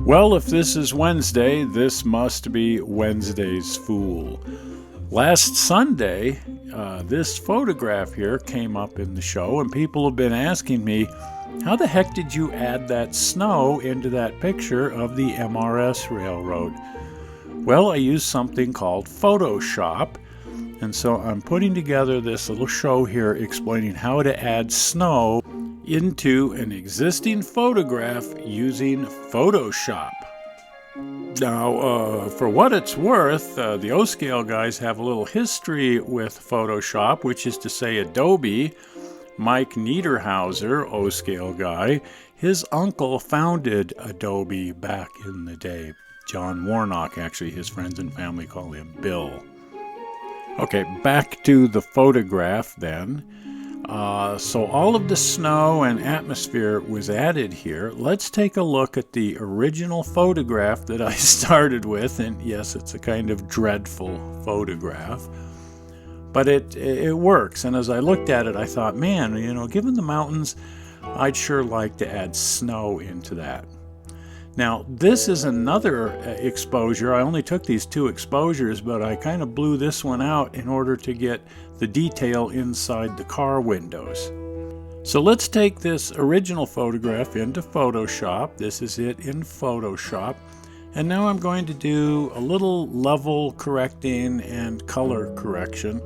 Well, if this is Wednesday, this must be Wednesday's Fool. Last Sunday, this photograph here came up in the show, and people have been asking me, how the heck did you add that snow into that picture of the MRS Railroad? Well, I used something called Photoshop, and so I'm putting together this little show here explaining how to add snow into an existing photograph using Photoshop. Now, for what it's worth, the O-Scale guys have a little history with Photoshop, which is to say Adobe. Mike Niederhauser, O-Scale guy, his uncle founded Adobe back in the day. John Warnock, actually, his friends and family call him Bill. Okay, back to the photograph then. So all of the snow and atmosphere was added here. Let's take a look at the original photograph that I started with. And yes, it's a kind of dreadful photograph, but it works. And as I looked at it, I thought, man, given the mountains, I'd sure like to add snow into that. Now, this is another exposure. I only took these two exposures, but I kind of blew this one out in order to get the detail inside the car windows. So let's take this original photograph into Photoshop. This is it in Photoshop. And now I'm going to do a little level correcting and color correction.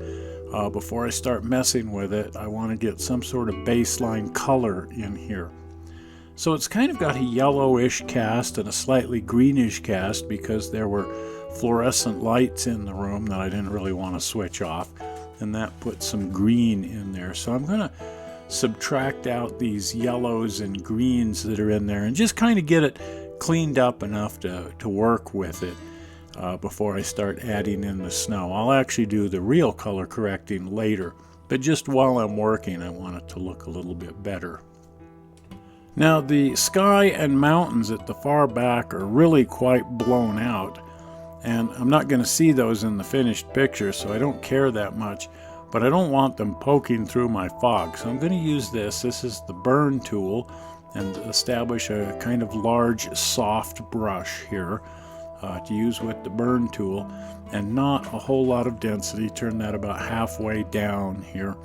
Before I start messing with it, I want to get some sort of baseline color in here. So it's kind of got a yellowish cast and a slightly greenish cast because there were fluorescent lights in the room that I didn't really want to switch off, and that put some green in there. So I'm going to subtract out these yellows and greens that are in there and just kind of get it cleaned up enough to work with it before I start adding in the snow. I'll actually do the real color correcting later, but just while I'm working, I want it to look a little bit better. Now, the sky and mountains at the far back are really quite blown out, and I'm not going to see those in the finished picture, so I don't care that much, but I don't want them poking through my fog. So I'm going to use this. This is the burn tool, and establish a kind of large, soft brush here to use with the burn tool, and not a whole lot of density. Turn that about halfway down here,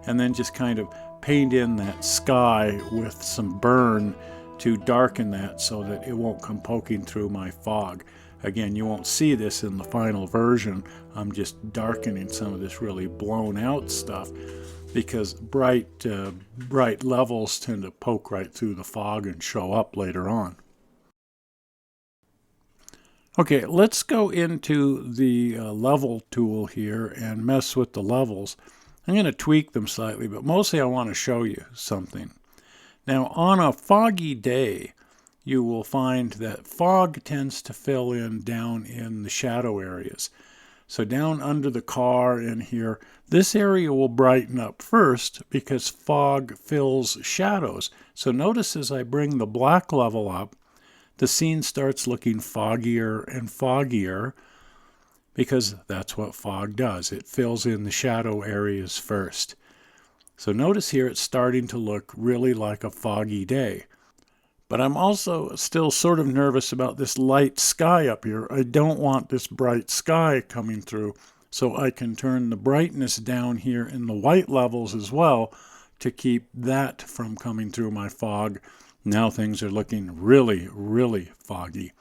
and then just kind of paint in that sky with some burn to darken that so that it won't come poking through my fog. Again, you won't see this in the final version. I'm just darkening some of this really blown out stuff because bright levels tend to poke right through the fog and show up later on. Okay, let's go into the level tool here and mess with the levels. I'm going to tweak them slightly, but mostly I want to show you something. Now, on a foggy day, you will find that fog tends to fill in down in the shadow areas. So down under the car in here, this area will brighten up first because fog fills shadows. So notice as I bring the black level up, the scene starts looking foggier and foggier, because that's what fog does. It fills in the shadow areas first. So notice here it's starting to look really like a foggy day. But I'm also still sort of nervous about this light sky up here. I don't want this bright sky coming through, so I can turn the brightness down here in the white levels as well to keep that from coming through my fog. Now things are looking really, really foggy.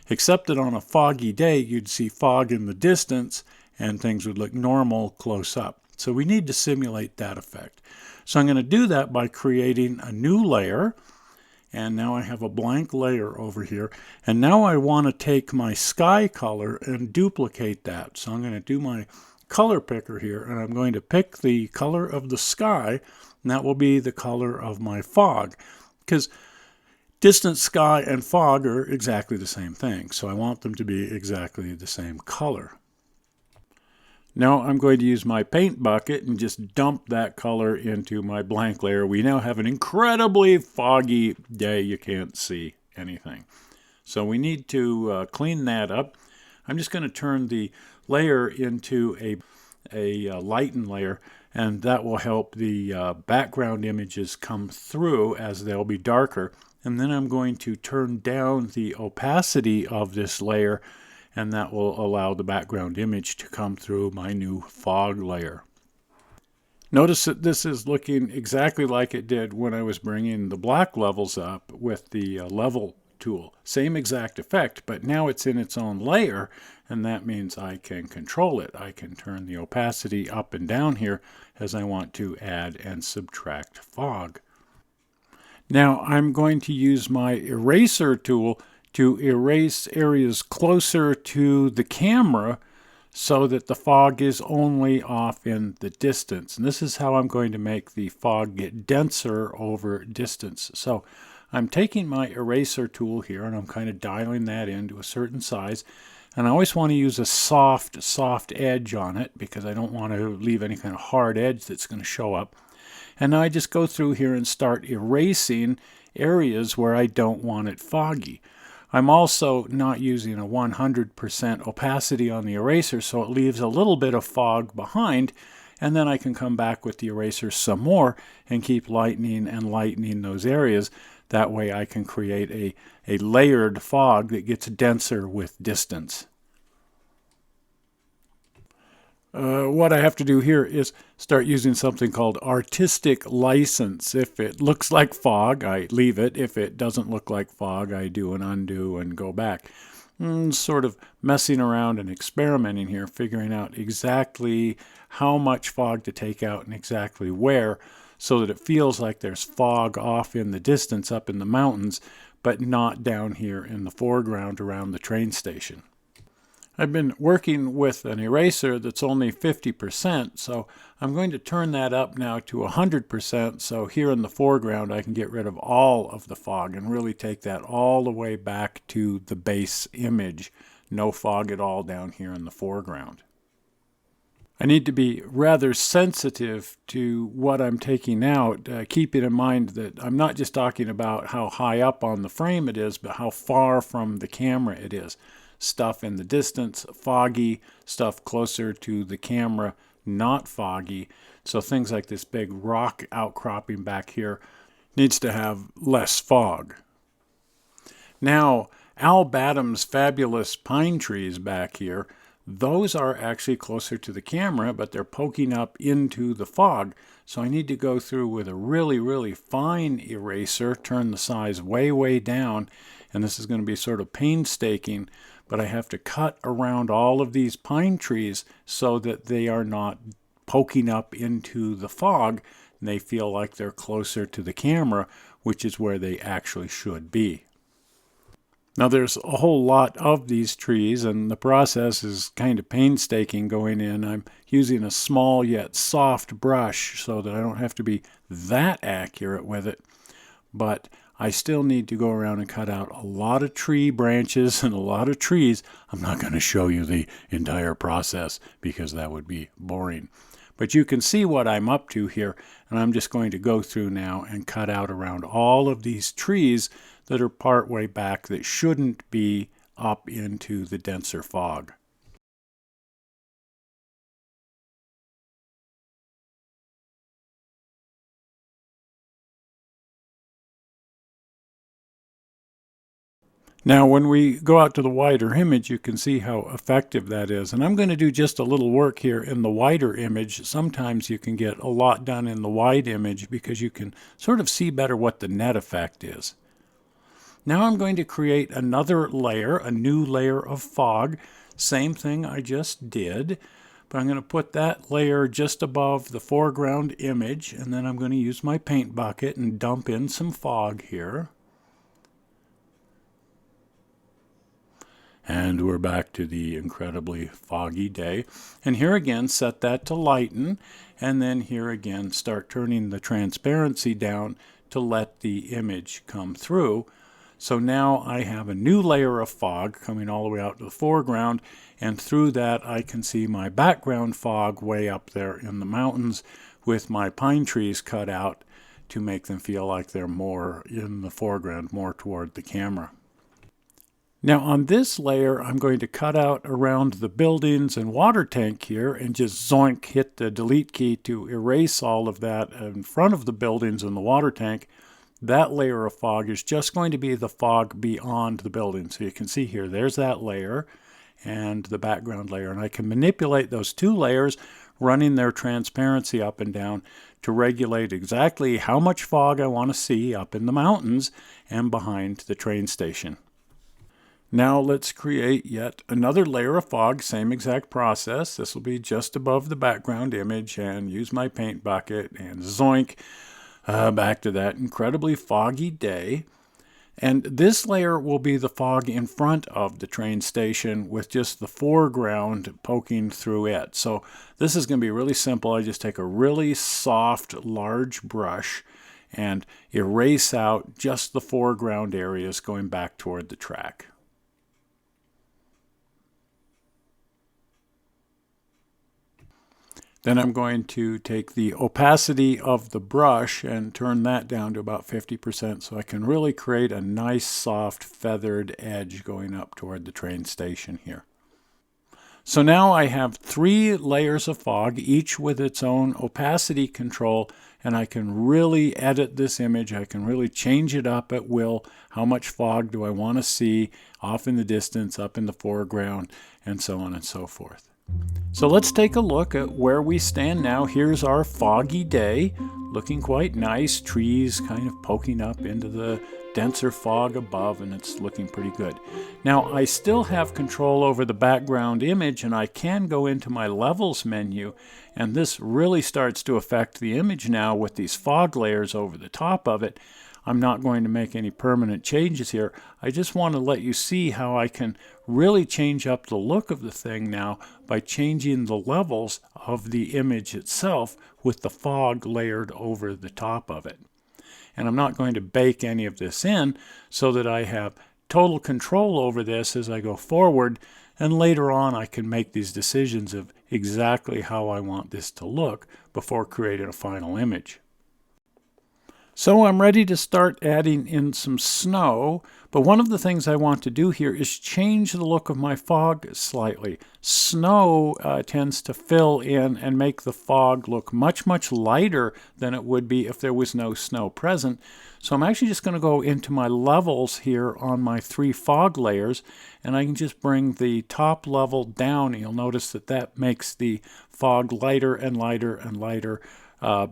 Except that on a foggy day, you'd see fog in the distance and things would look normal close up. So we need to simulate that effect. So I'm going to do that by creating a new layer. And now I have a blank layer over here. And now I want to take my sky color and duplicate that. So I'm going to do my color picker here, and I'm going to pick the color of the sky, and that will be the color of my fog. Because distant sky and fog are exactly the same thing, so I want them to be exactly the same color. Now I'm going to use my paint bucket and just dump that color into my blank layer. We now have an incredibly foggy day. You can't see anything. So we need to clean that up. I'm just going to turn the layer into a lighten layer, and that will help the background images come through as they'll be darker. And then I'm going to turn down the opacity of this layer, and that will allow the background image to come through my new fog layer. Notice that this is looking exactly like it did when I was bringing the black levels up with the level tool. Same exact effect, but now it's in its own layer, and that means I can control it. I can turn the opacity up and down here as I want to add and subtract fog. Now I'm going to use my eraser tool to erase areas closer to the camera so that the fog is only off in the distance. And this is how I'm going to make the fog get denser over distance. So I'm taking my eraser tool here and I'm kind of dialing that into a certain size. And I always want to use a soft edge on it because I don't want to leave any kind of hard edge that's going to show up. And now I just go through here and start erasing areas where I don't want it foggy. I'm also not using a 100% opacity on the eraser, so it leaves a little bit of fog behind, and then I can come back with the eraser some more and keep lightening and lightening those areas. That way I can create a layered fog that gets denser with distance. What I have to do here is start using something called artistic license. If it looks like fog, I leave it. If it doesn't look like fog, I do an undo and go back. Sort of messing around and experimenting here, figuring out exactly how much fog to take out and exactly where, so that it feels like there's fog off in the distance up in the mountains, but not down here in the foreground around the train station. I've been working with an eraser that's only 50%, so I'm going to turn that up now to 100%, so here in the foreground I can get rid of all of the fog and really take that all the way back to the base image. No fog at all down here in the foreground. I need to be rather sensitive to what I'm taking out, keeping in mind that I'm not just talking about how high up on the frame it is, but how far from the camera it is. Stuff in the distance, foggy, stuff closer to the camera, not foggy. So things like this big rock outcropping back here needs to have less fog. Now, Al Badham's fabulous pine trees back here, those are actually closer to the camera, but they're poking up into the fog. So I need to go through with a really fine eraser, turn the size way down, and this is going to be sort of painstaking, but I have to cut around all of these pine trees so that they are not poking up into the fog and they feel like they're closer to the camera, which is where they actually should be. Now there's a whole lot of these trees and the process is kind of painstaking going in. I'm using a small yet soft brush so that I don't have to be that accurate with it, but I still need to go around and cut out a lot of tree branches and a lot of trees. I'm not going to show you the entire process because that would be boring. But you can see what I'm up to here, and I'm just going to go through now and cut out around all of these trees that are part way back that shouldn't be up into the denser fog. Now when we go out to the wider image, you can see how effective that is. And I'm going to do just a little work here in the wider image. Sometimes you can get a lot done in the wide image because you can sort of see better what the net effect is. Now I'm going to create another layer, a new layer of fog. Same thing I just did, but I'm going to put that layer just above the foreground image, and then I'm going to use my paint bucket and dump in some fog here. And we're back to the incredibly foggy day. And here again, set that to lighten. And then here again, start turning the transparency down to let the image come through. So now I have a new layer of fog coming all the way out to the foreground. And through that, I can see my background fog way up there in the mountains with my pine trees cut out to make them feel like they're more in the foreground, more toward the camera. Now on this layer, I'm going to cut out around the buildings and water tank here and just zoink, hit the delete key to erase all of that in front of the buildings and the water tank. That layer of fog is just going to be the fog beyond the building. So you can see here, there's that layer and the background layer. And I can manipulate those two layers, running their transparency up and down to regulate exactly how much fog I want to see up in the mountains and behind the train station. Now let's create yet another layer of fog, same exact process. This will be just above the background image, and use my paint bucket and zoink back to that incredibly foggy day. And this layer will be the fog in front of the train station with just the foreground poking through it. So this is going to be really simple. I just take a really soft, large brush and erase out just the foreground areas going back toward the track. Then I'm going to take the opacity of the brush and turn that down to about 50% so I can really create a nice soft feathered edge going up toward the train station here. So now I have 3 layers of fog, each with its own opacity control, and I can really edit this image. I can really change it up at will. How much fog do I want to see off in the distance, up in the foreground, and so on and so forth. So let's take a look at where we stand now. Here's our foggy day, looking quite nice. Trees kind of poking up into the denser fog above, and it's looking pretty good. Now I still have control over the background image, and I can go into my levels menu, and this really starts to affect the image now with these fog layers over the top of it. I'm not going to make any permanent changes here. I just want to let you see how I can really change up the look of the thing now by changing the levels of the image itself with the fog layered over the top of it. And I'm not going to bake any of this in so that I have total control over this as I go forward, and later on I can make these decisions of exactly how I want this to look before creating a final image. So I'm ready to start adding in some snow, but one of the things I want to do here is change the look of my fog slightly. Snow tends to fill in and make the fog look much, much lighter than it would be if there was no snow present. So I'm actually just going to go into my levels here on my 3 fog layers, and I can just bring the top level down. You'll notice that that makes the fog lighter and lighter and lighter.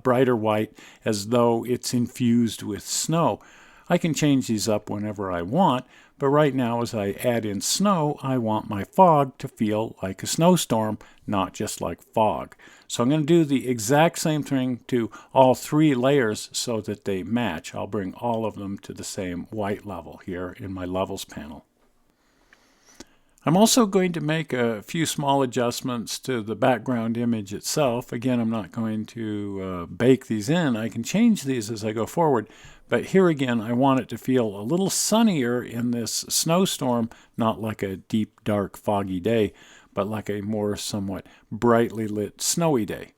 Brighter white, as though it's infused with snow. I can change these up whenever I want, but right now as I add in snow, I want my fog to feel like a snowstorm, not just like fog. So I'm going to do the exact same thing to all 3 layers so that they match. I'll bring all of them to the same white level here in my levels panel. I'm also going to make a few small adjustments to the background image itself. Again, I'm not going to bake these in. I can change these as I go forward. But here again, I want it to feel a little sunnier in this snowstorm, not like a deep, dark, foggy day, but like a more somewhat brightly lit, snowy day.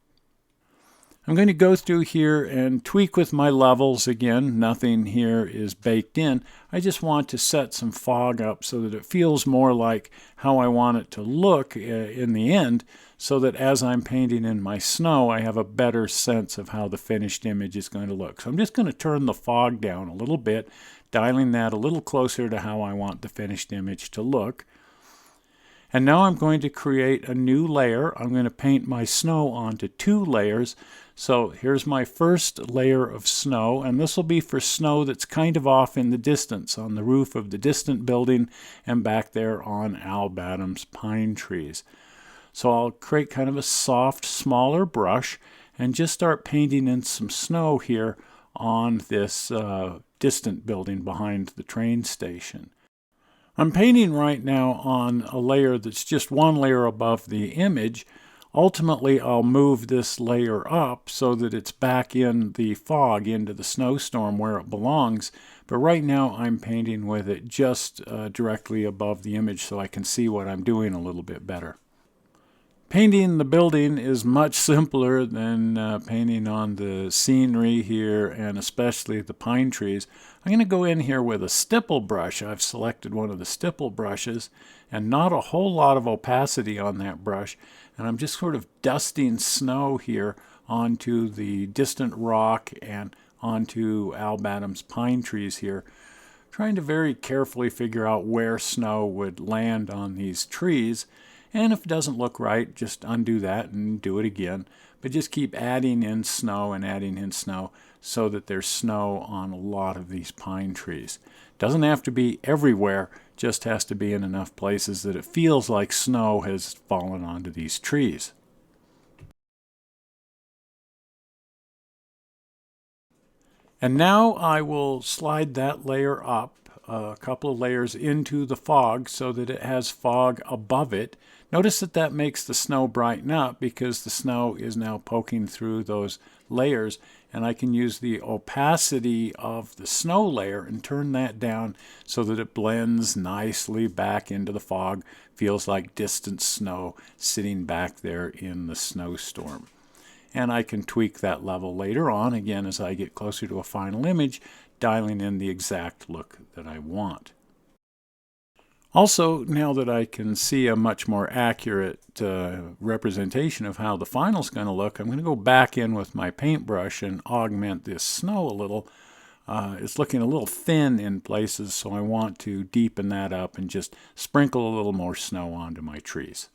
I'm going to go through here and tweak with my levels again. Nothing here is baked in. I just want to set some fog up so that it feels more like how I want it to look in the end, so that as I'm painting in my snow, I have a better sense of how the finished image is going to look. So I'm just going to turn the fog down a little bit, dialing that a little closer to how I want the finished image to look. And now I'm going to create a new layer. I'm going to paint my snow onto 2 layers. So here's my first layer of snow, and this will be for snow that's kind of off in the distance, on the roof of the distant building and back there on Al Badham's pine trees. So I'll create kind of a soft, smaller brush and just start painting in some snow here on this distant building behind the train station. I'm painting right now on a layer that's just 1 layer above the image. Ultimately, I'll move this layer up so that it's back in the fog, into the snowstorm where it belongs. But right now, I'm painting with it just directly above the image so I can see what I'm doing a little bit better. Painting the building is much simpler than painting on the scenery here, and especially the pine trees. I'm going to go in here with a stipple brush. I've selected one of the stipple brushes, and not a whole lot of opacity on that brush. And I'm just sort of dusting snow here onto the distant rock and onto Al Badham's pine trees here, trying to very carefully figure out where snow would land on these trees. And if it doesn't look right, just undo that and do it again. But just keep adding in snow and adding in snow so that there's snow on a lot of these pine trees. Doesn't have to be everywhere, just has to be in enough places that it feels like snow has fallen onto these trees. And now I will slide that layer up a couple of layers into the fog so that it has fog above it. Notice that that makes the snow brighten up because the snow is now poking through those layers, and I can use the opacity of the snow layer and turn that down so that it blends nicely back into the fog. Feels like distant snow sitting back there in the snowstorm. And I can tweak that level later on, again, as I get closer to a final image, dialing in the exact look that I want. Also, now that I can see a much more accurate representation of how the final is going to look, I'm going to go back in with my paintbrush and augment this snow a little. It's looking a little thin in places, so I want to deepen that up and just sprinkle a little more snow onto my trees.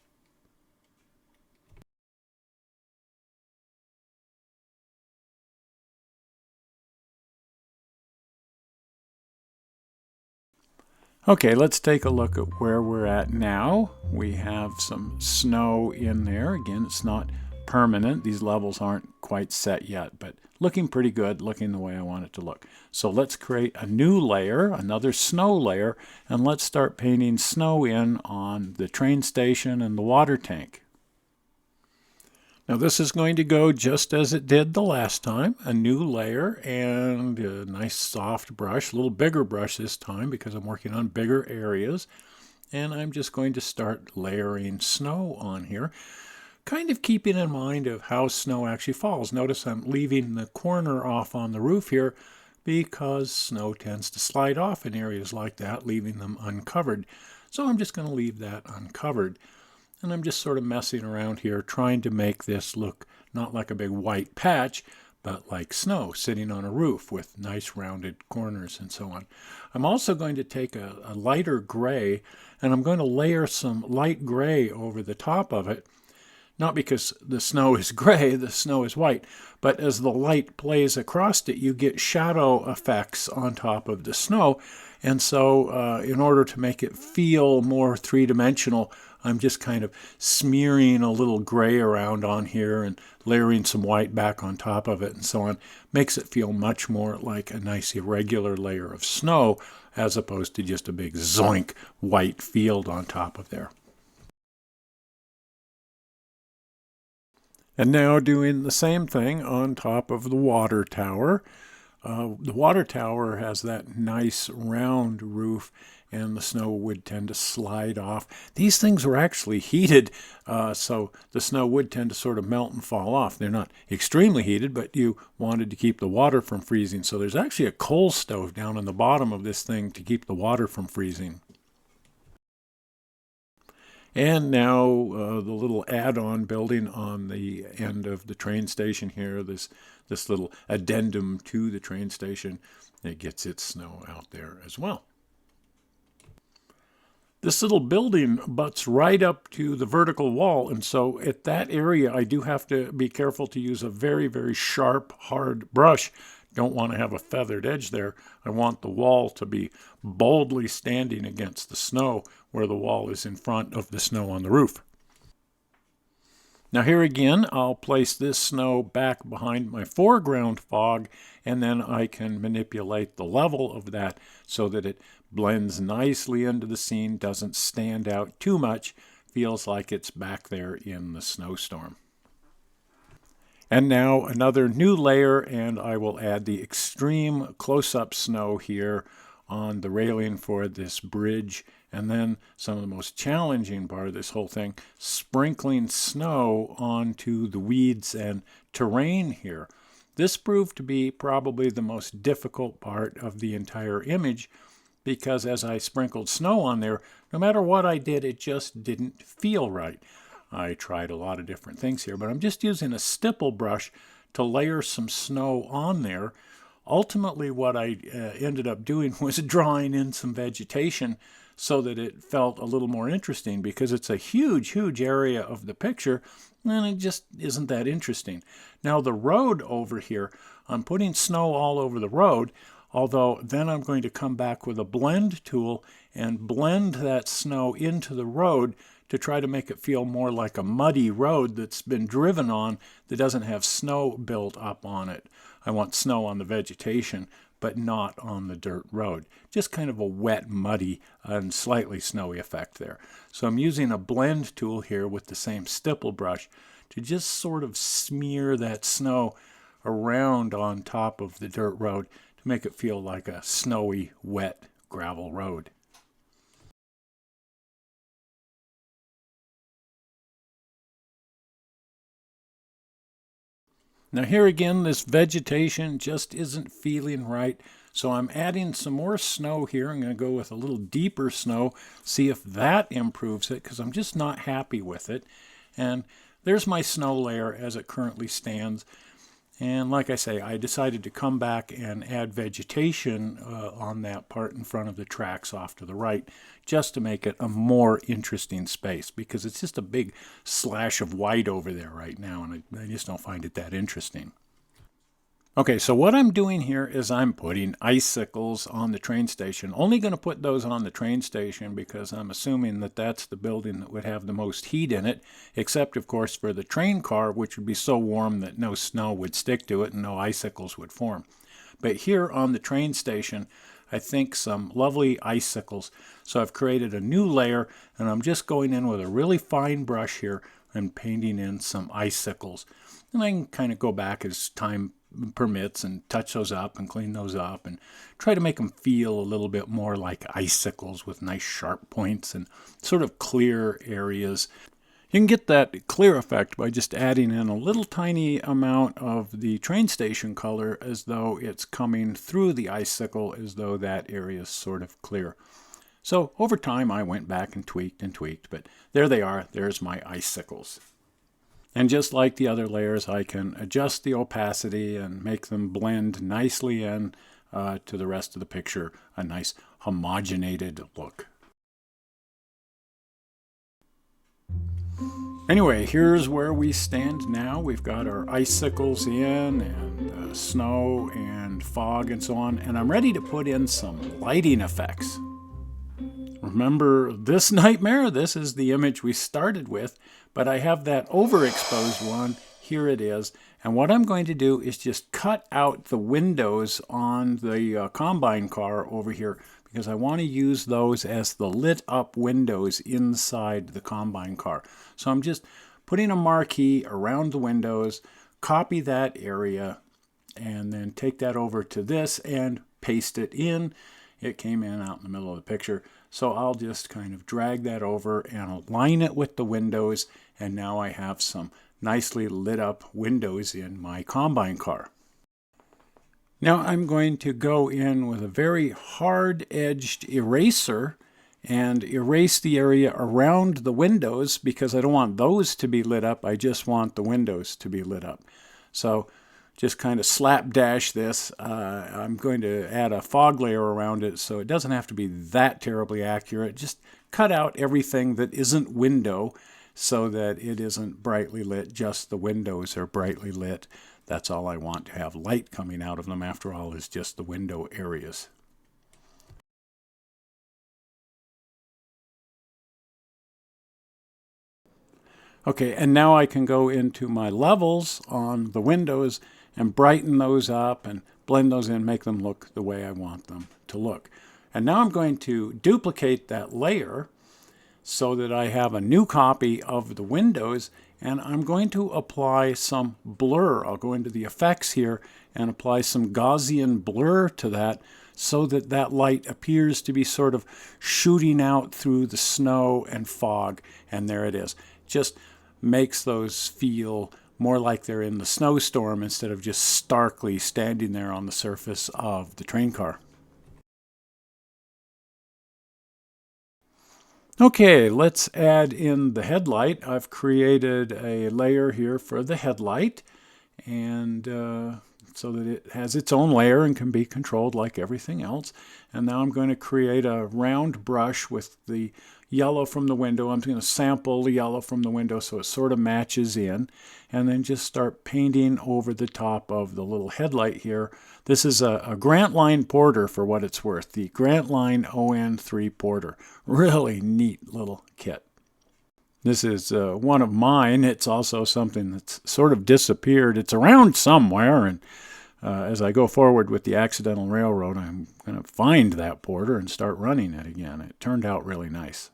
Okay, let's take a look at where we're at now. We have some snow in there. Again, it's not permanent. These levels aren't quite set yet, but looking pretty good, looking the way I want it to look. So let's create a new layer, another snow layer, and let's start painting snow in on the train station and the water tank. Now this is going to go just as it did the last time, a new layer and a nice soft brush, a little bigger brush this time because I'm working on bigger areas. And I'm just going to start layering snow on here, kind of keeping in mind of how snow actually falls. Notice I'm leaving the corner off on the roof here because snow tends to slide off in areas like that, leaving them uncovered. So I'm just going to leave that uncovered. And I'm just sort of messing around here, trying to make this look not like a big white patch, but like snow sitting on a roof with nice rounded corners and so on. I'm also going to take a lighter gray, and I'm going to layer some light gray over the top of it. Not because the snow is gray, the snow is white, but as the light plays across it, you get shadow effects on top of the snow. And so in order to make it feel more three-dimensional, I'm just kind of smearing a little gray around on here and layering some white back on top of it and so on. Makes it feel much more like a nice irregular layer of snow as opposed to just a big zoink white field on top of there. And now doing the same thing on top of the water tower. The water tower has that nice round roof, and the snow would tend to slide off. These things were actually heated, so the snow would tend to sort of melt and fall off. They're not extremely heated, but you wanted to keep the water from freezing. So there's actually a coal stove down in the bottom of this thing to keep the water from freezing. And now the little add-on building on the end of the train station here, this little addendum to the train station, it gets its snow out there as well. This little building butts right up to the vertical wall, and so at that area I do have to be careful to use a very, very sharp, hard brush. Don't want to have a feathered edge there. I want the wall to be boldly standing against the snow where the wall is in front of the snow on the roof. Now here again, I'll place this snow back behind my foreground fog, and then I can manipulate the level of that so that it blends nicely into the scene, doesn't stand out too much, feels like it's back there in the snowstorm. And now another new layer, and I will add the extreme close-up snow here on the railing for this bridge, and then some of the most challenging part of this whole thing, sprinkling snow onto the weeds and terrain here. This proved to be probably the most difficult part of the entire image, because as I sprinkled snow on there, no matter what I did, it just didn't feel right. I tried a lot of different things here, but I'm just using a stipple brush to layer some snow on there. Ultimately, what I ended up doing was drawing in some vegetation so that it felt a little more interesting, because it's a huge, huge area of the picture, and it just isn't that interesting. Now, the road over here, I'm putting snow all over the road, although then I'm going to come back with a blend tool and blend that snow into the road to try to make it feel more like a muddy road that's been driven on that doesn't have snow built up on it. I want snow on the vegetation, but not on the dirt road. Just kind of a wet, muddy, and slightly snowy effect there. So I'm using a blend tool here with the same stipple brush to just sort of smear that snow around on top of the dirt road to make it feel like a snowy, wet gravel road. Now here again, this vegetation just isn't feeling right, so I'm adding some more snow here. I'm going to go with a little deeper snow, see if that improves it, because I'm just not happy with it. And there's my snow layer as it currently stands. And like I say, I decided to come back and add vegetation on that part in front of the tracks off to the right, just to make it a more interesting space, because it's just a big slash of white over there right now, and I just don't find it that interesting. Okay, so what I'm doing here is I'm putting icicles on the train station. Only going to put those on the train station because I'm assuming that that's the building that would have the most heat in it, except of course for the train car, which would be so warm that no snow would stick to it and no icicles would form. But here on the train station, I think some lovely icicles. So I've created a new layer, and I'm just going in with a really fine brush here and painting in some icicles. And I can kind of go back as time permits and touch those up and clean those up and try to make them feel a little bit more like icicles with nice sharp points and sort of clear areas. You can get that clear effect by just adding in a little tiny amount of the train station color as though it's coming through the icicle, as though that area is sort of clear. So over time I went back and tweaked, but there they are. There's my icicles. And just like the other layers, I can adjust the opacity and make them blend nicely in to the rest of the picture, a nice homogenated look. Anyway, here's where we stand now. We've got our icicles in, and snow and fog and so on, and I'm ready to put in some lighting effects. Remember this nightmare? This is the image we started with, but I have that overexposed one. Here it is. And what I'm going to do is just cut out the windows on the combine car over here, because I want to use those as the lit up windows inside the combine car. So I'm just putting a marquee around the windows, copy that area, and then take that over to this and paste it in. It came in out in the middle of the picture. So I'll just kind of drag that over and align it with the windows, and now I have some nicely lit up windows in my combine car. Now I'm going to go in with a very hard-edged eraser and erase the area around the windows, because I don't want those to be lit up. I just want the windows to be lit up. So just kind of slapdash this. I'm going to add a fog layer around it, so it doesn't have to be that terribly accurate. Just cut out everything that isn't window so that it isn't brightly lit. Just the windows are brightly lit. That's all I want to have light coming out of them. After all, is just the window areas. Okay, and now I can go into my levels on the windows and brighten those up and blend those in, make them look the way I want them to look. And now I'm going to duplicate that layer so that I have a new copy of the windows, and I'm going to apply some blur. I'll go into the effects here and apply some Gaussian blur to that so that that light appears to be sort of shooting out through the snow and fog. And there it is. Just makes those feel more like they're in the snowstorm instead of just starkly standing there on the surface of the train car. Okay, let's add in the headlight. I've created a layer here for the headlight, and so that it has its own layer and can be controlled like everything else. And now I'm going to create a round brush with the yellow from the window. I'm going to sample the yellow from the window so it sort of matches in, and then just start painting over the top of the little headlight here. This is a Grant Line Porter for what it's worth, the Grant Line ON3 Porter. Really neat little kit. This is one of mine. It's also something that's sort of disappeared. It's around somewhere, and as I go forward with the Accidental Railroad, I'm going to find that Porter and start running it again. It turned out really nice.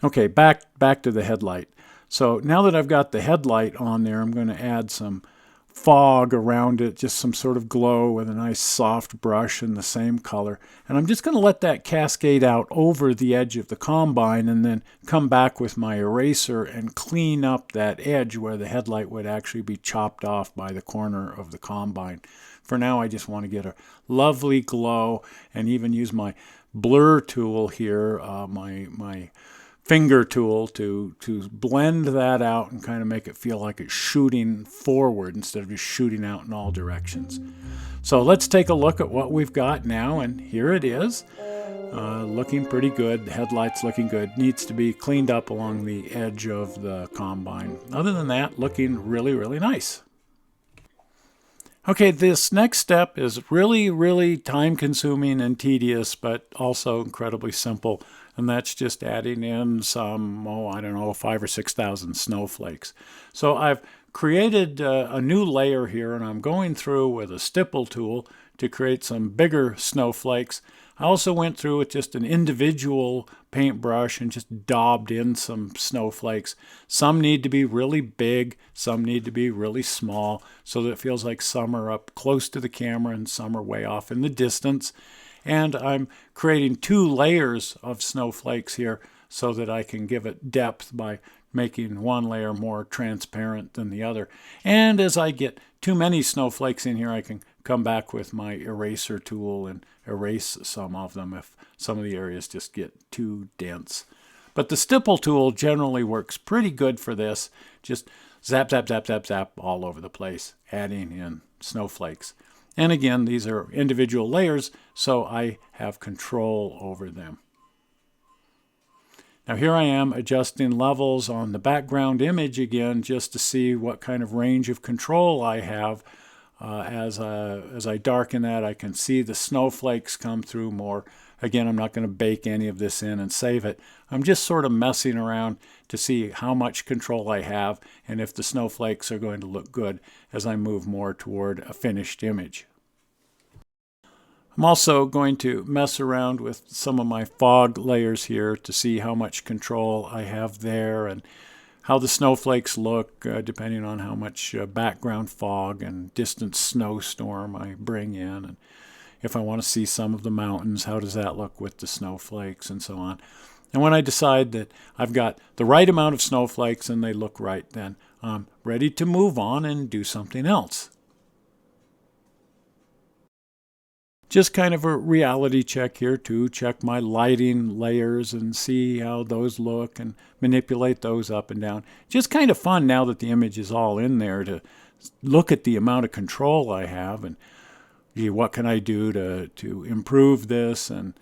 Okay, back to the headlight. So now that I've got the headlight on there, I'm going to add some fog around it, just some sort of glow with a nice soft brush in the same color. And I'm just going to let that cascade out over the edge of the combine and then come back with my eraser and clean up that edge where the headlight would actually be chopped off by the corner of the combine. For now, I just want to get a lovely glow and even use my blur tool here, my finger tool to blend that out and kind of make it feel like it's shooting forward instead of just shooting out in all directions. So let's take a look at what we've got now, and here it is. Looking pretty good. The headlight's looking good. Needs to be cleaned up along the edge of the combine. Other than that, looking really, really nice. Okay, this next step is really, really time-consuming and tedious, but also incredibly simple. And that's just adding in some, 5,000 or 6,000 snowflakes. So I've created a new layer here, and I'm going through with a stipple tool to create some bigger snowflakes. I also went through with just an individual paintbrush and just daubed in some snowflakes. Some need to be really big, some need to be really small, so that it feels like some are up close to the camera and some are way off in the distance. And I'm creating 2 layers of snowflakes here so that I can give it depth by making one layer more transparent than the other. And as I get too many snowflakes in here, I can come back with my eraser tool and erase some of them if some of the areas just get too dense. But the stipple tool generally works pretty good for this. Just zap, zap, zap, zap, zap all over the place, adding in snowflakes. And again, these are individual layers, so I have control over them. Now here I am adjusting levels on the background image again just to see what kind of range of control I have. As I darken that, I can see the snowflakes come through more. Again, I'm not going to bake any of this in and save it. I'm just sort of messing around to see how much control I have and if the snowflakes are going to look good as I move more toward a finished image. I'm also going to mess around with some of my fog layers here to see how much control I have there and how the snowflakes look depending on how much background fog and distant snowstorm I bring in. And if I want to see some of the mountains, how does that look with the snowflakes and so on. And when I decide that I've got the right amount of snowflakes and they look right, then I'm ready to move on and do something else. Just kind of a reality check here too. Check my lighting layers and see how those look and manipulate those up and down. Just kind of fun now that the image is all in there to look at the amount of control I have and gee, what can I do to improve this and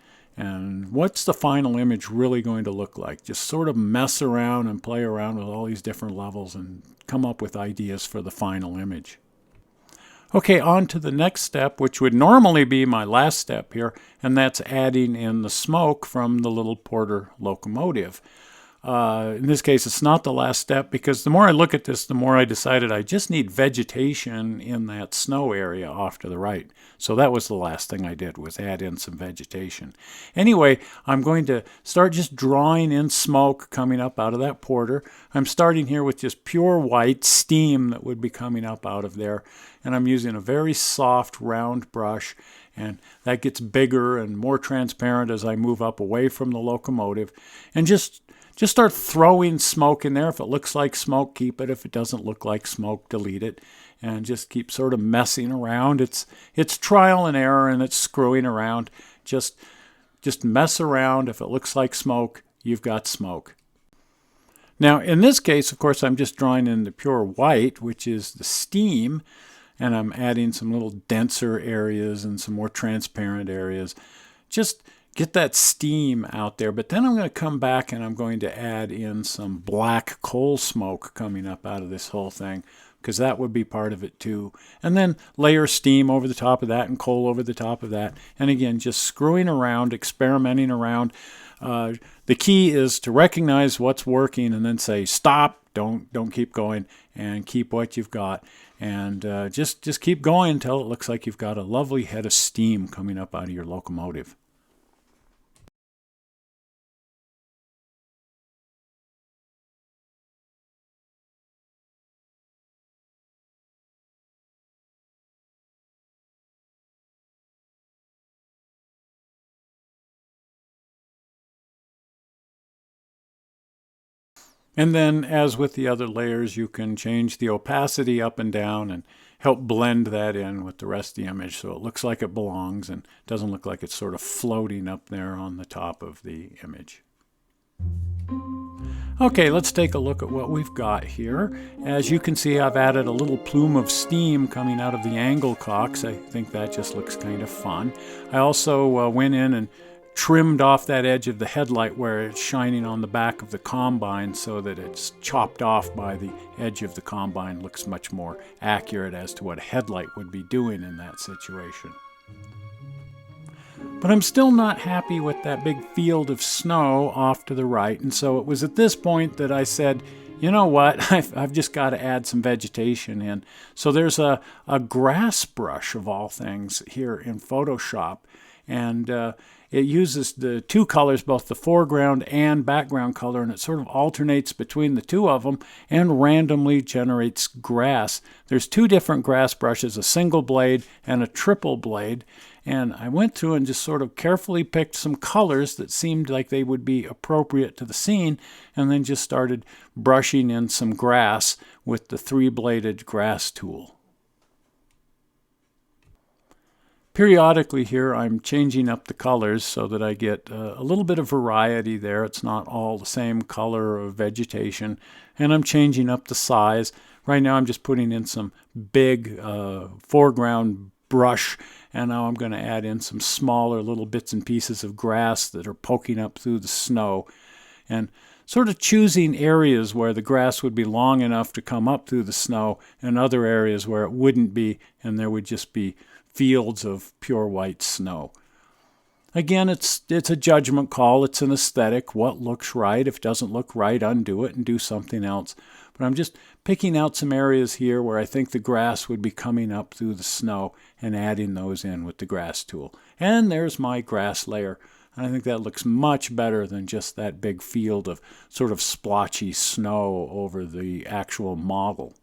what's the final image really going to look like? Just sort of mess around and play around with all these different levels and come up with ideas for the final image. Okay, on to the next step, which would normally be my last step here, and that's adding in the smoke from the little Porter locomotive. In this case, it's not the last step, because the more I look at this, the more I decided I just need vegetation in that snow area off to the right. So that was the last thing I did, was add in some vegetation. Anyway, I'm going to start just drawing in smoke coming up out of that porter. I'm starting here with just pure white steam that would be coming up out of there. And I'm using a very soft round brush, and that gets bigger and more transparent as I move up away from the locomotive. And just start throwing smoke in there. If it looks like smoke, keep it. If it doesn't look like smoke, delete it. And just keep sort of messing around. It's trial and error, and it's screwing around. Just mess around. If it looks like smoke, you've got smoke. Now, in this case, of course, I'm just drawing in the pure white, which is the steam, and I'm adding some little denser areas and some more transparent areas. Just get that steam out there. But then I'm going to come back and I'm going to add in some black coal smoke coming up out of this whole thing, because that would be part of it too. And then layer steam over the top of that and coal over the top of that. And again, just screwing around, experimenting around. The key is to recognize what's working and then say, stop, don't keep going, and keep what you've got. And just keep going until it looks like you've got a lovely head of steam coming up out of your locomotive. And then, as with the other layers, you can change the opacity up and down and help blend that in with the rest of the image so it looks like it belongs and doesn't look like it's sort of floating up there on the top of the image. Okay, let's take a look at what we've got here. As you can see, I've added a little plume of steam coming out of the angle cocks. I think that just looks kind of fun. I also went in and trimmed off that edge of the headlight where it's shining on the back of the combine so that it's chopped off by the edge of the combine. Looks much more accurate as to what a headlight would be doing in that situation. But I'm still not happy with that big field of snow off to the right, and so it was at this point that I said, you know what, I've just got to add some vegetation in. So there's a grass brush of all things here in Photoshop, and it uses the two colors, both the foreground and background color, and it sort of alternates between the two of them and randomly generates grass. There's two different grass brushes, a single blade and a triple blade, and I went through and just sort of carefully picked some colors that seemed like they would be appropriate to the scene, and then just started brushing in some grass with the three-bladed grass tool. Periodically here, I'm changing up the colors so that I get a little bit of variety there. It's not all the same color of vegetation. And I'm changing up the size. Right now I'm just putting in some big foreground brush, and now I'm going to add in some smaller little bits and pieces of grass that are poking up through the snow. And sort of choosing areas where the grass would be long enough to come up through the snow and other areas where it wouldn't be, and there would just be fields of pure white snow. Again, it's a judgment call. It's an aesthetic. What looks right? If it doesn't look right, undo it and do something else. But I'm just picking out some areas here where I think the grass would be coming up through the snow and adding those in with the grass tool. And there's my grass layer. And I think that looks much better than just that big field of sort of splotchy snow over the actual model.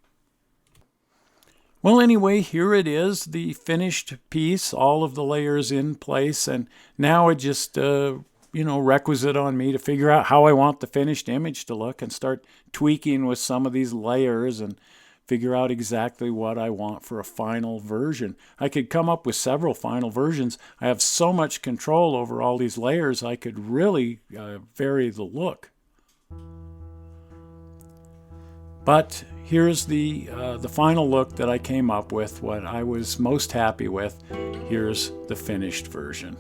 Well, anyway, here it is, the finished piece, all of the layers in place, and now it just, requisite on me to figure out how I want the finished image to look and start tweaking with some of these layers and figure out exactly what I want for a final version. I could come up with several final versions. I have so much control over all these layers, I could really vary the look. But here's the final look that I came up with, what I was most happy with. Here's the finished version.